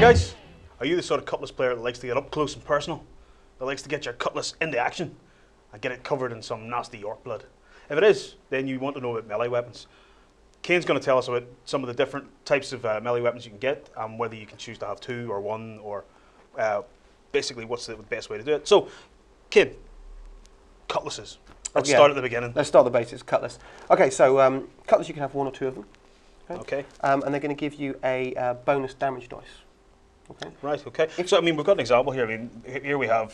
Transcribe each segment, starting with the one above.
guys, are you the sort of Cutlass player that likes to get up close and personal? That likes to get your Cutlass into action and get it covered in some nasty York blood? If it is, then you want to know about melee weapons. Kane's going to tell us about some of the different types of melee weapons you can get, and whether you can choose to have 2 or 1, or basically what's the best way to do it. So, Kane, Cutlasses. Let's start at the beginning. Let's start the basics, Cutlass. Okay, so Cutlass, you can have 1 or 2 of them. Okay. And they're going to give you a bonus damage dice. Okay. Right, okay. So, I mean, we've got an example here. I mean, here we have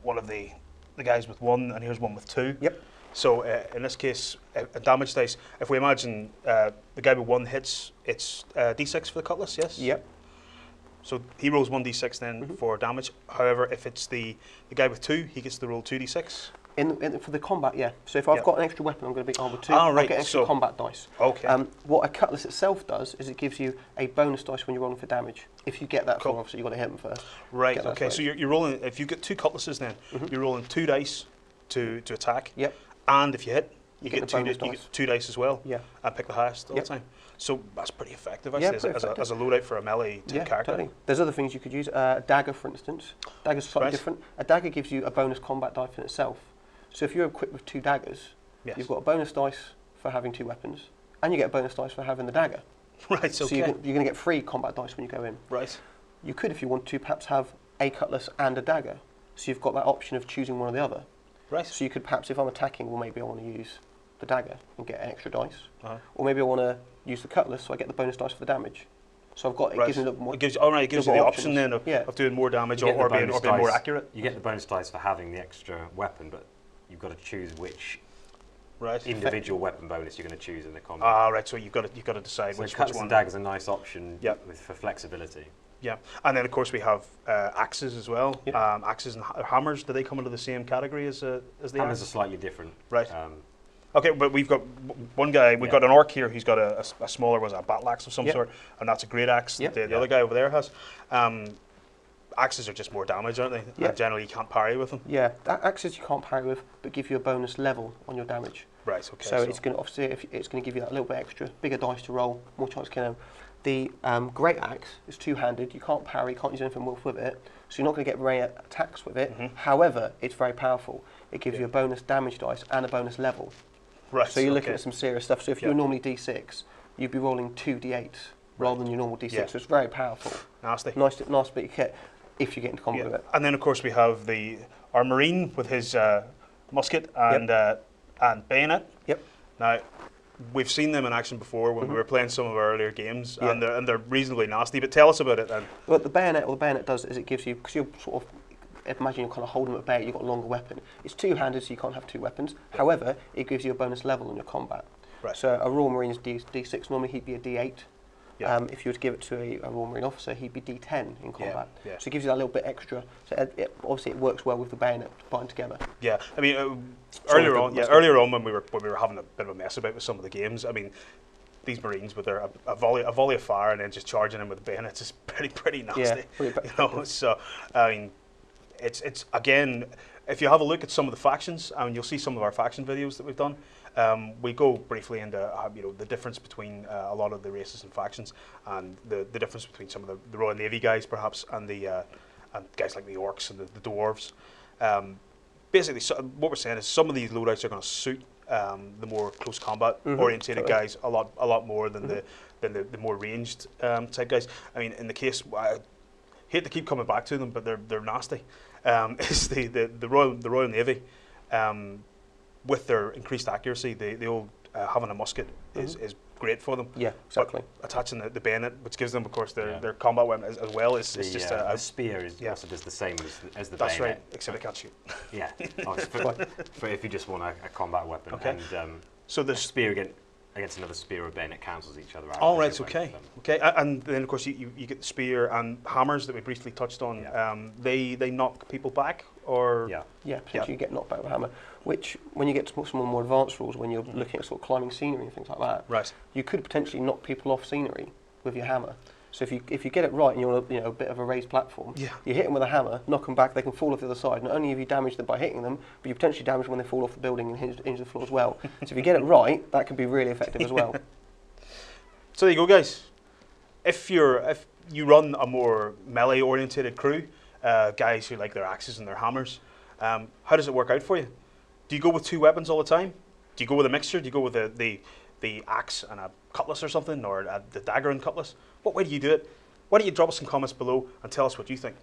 one of the guys with 1, and here's one with 2. Yep. So, in this case, a damage dice, if we imagine the guy with 1 hits, it's D6 for the Cutlass, yes? Yep. So, he rolls 1d6 then for damage. However, if it's the guy with 2, he gets to roll 2d6. For the combat, yeah. So if I've got an extra weapon, I'm going to be armor 2. Ah, right. I get extra combat dice. Okay. What a Cutlass itself does is it gives you a bonus dice when you're rolling for damage. If you get that from, obviously you've got to hit them first. Right. Okay. So you're rolling. If you get 2 Cutlasses, then you're rolling 2 dice to attack. Yep. And if you hit, you get 2 dice as well. Yeah. And pick the highest all the time. So that's pretty effective, actually, as a loadout for a melee type character. Totally. There's other things you could use. A dagger, for instance. Dagger's slightly different. A dagger gives you a bonus combat dice in itself. So if you're equipped with 2 daggers, you've got a bonus dice for having 2 weapons, and you get a bonus dice for having the dagger. Right, so you're going to get 3 combat dice when you go in. Right. You could, if you want to, perhaps have a Cutlass and a dagger. So you've got that option of choosing one or the other. Right. So you could perhaps, if I'm attacking, well, maybe I want to use the dagger and get an extra dice. Or maybe I want to use the Cutlass, so I get the bonus dice for the damage. So I've got, it gives me a little more. It gives you the option then of doing more damage or being more accurate. You get the bonus dice for having the extra weapon, but you've got to choose which individual weapon bonus you're going to choose in the combat. Ah, right. So you've got to decide which one. Cutlass and dagger is a nice option for flexibility. Yeah, and then of course we have axes as well. Yep. Axes and hammers. Do they come into the same category as the hammers? Are slightly different. Right. Okay, but we've got one guy. We've got an orc here. He's got a smaller, a battle axe of some sort, and that's a great axe. The other guy over there has. Axes are just more damage, aren't they? Yeah. And generally, you can't parry with them. Yeah, axes you can't parry with, but give you a bonus level on your damage. Right. Okay. So it's going to obviously it's going to give you that little bit extra, bigger dice to roll, more chance to kill them. The great axe is 2-handed. You can't parry, can't use anything with it, so you're not going to get ranged attacks with it. However, it's very powerful. It gives you a bonus damage dice and a bonus level. Right. So you're looking at some serious stuff. So if you're normally D6, you'd be rolling 2 D8s rather than your normal D6. So it's very powerful. Nasty. Nice bit of kit if you get into combat with it. And then of course we have our marine with his musket and bayonet. Yep. Now, we've seen them in action before when we were playing some of our earlier games, and they're reasonably nasty. But tell us about it then. Well, what the bayonet does is it gives you, because you're sort of, imagine you're kind of holding it at bay, you've got a longer weapon. It's 2-handed, so you can't have 2 weapons. However, it gives you a bonus level on your combat. Right. So a Royal Marine is D6, normally he'd be a D8. If you were to give it to a Royal Marine officer, he'd be D10 in combat. So it gives you that little bit extra. So obviously it works well with the bayonet bind together. Yeah, I mean, earlier on when we were having a bit of a mess about with some of the games, I mean, these Marines with their a volley of fire and then just charging in with the bayonets is pretty nasty. Yeah, you know, so I mean, it's again, if you have a look at some of the factions, and you'll see some of our faction videos that we've done. We go briefly into the difference between a lot of the races and factions, and the difference between some of the Royal Navy guys perhaps and the and guys like the orcs and the dwarves. Basically, what we're saying is some of these loadouts are going to suit the more close combat orientated guys a lot more than the more ranged type guys. I mean, in the case, I hate to keep coming back to them, but they're nasty. Is the Royal Navy. With their increased accuracy, the old having a musket is great for them. Yeah, exactly. But attaching the bayonet, which gives them, of course, their combat weapon as well, is just the spear also does the same as the bayonet. That's right, except it can't shoot. Yeah, for if you just want a combat weapon. Okay. And so the spear against another spear or bayonet cancels each other out. All right, okay. And then of course you get the spear and hammers that we briefly touched on. Yeah. They knock people back, or potentially you get knocked back with a hammer. Which, when you get to some more advanced rules, when you're looking at sort of climbing scenery and things like that, you could potentially knock people off scenery with your hammer. So if you get it right and you're on a bit of a raised platform, you hit them with a hammer, knock them back, they can fall off the other side. Not only have you damaged them by hitting them, but you potentially damage them when they fall off the building and injure the floor as well. So if you get it right, that can be really effective as well. So there you go, guys. if you run a more melee orientated crew, guys who like their axes and their hammers, how does it work out for you? Do you go with 2 weapons all the time? Do you go with a mixture? Do you go with the axe and a cutlass or something, or the dagger and cutlass? What way do you do it? Why don't you drop us some comments below and tell us what you think?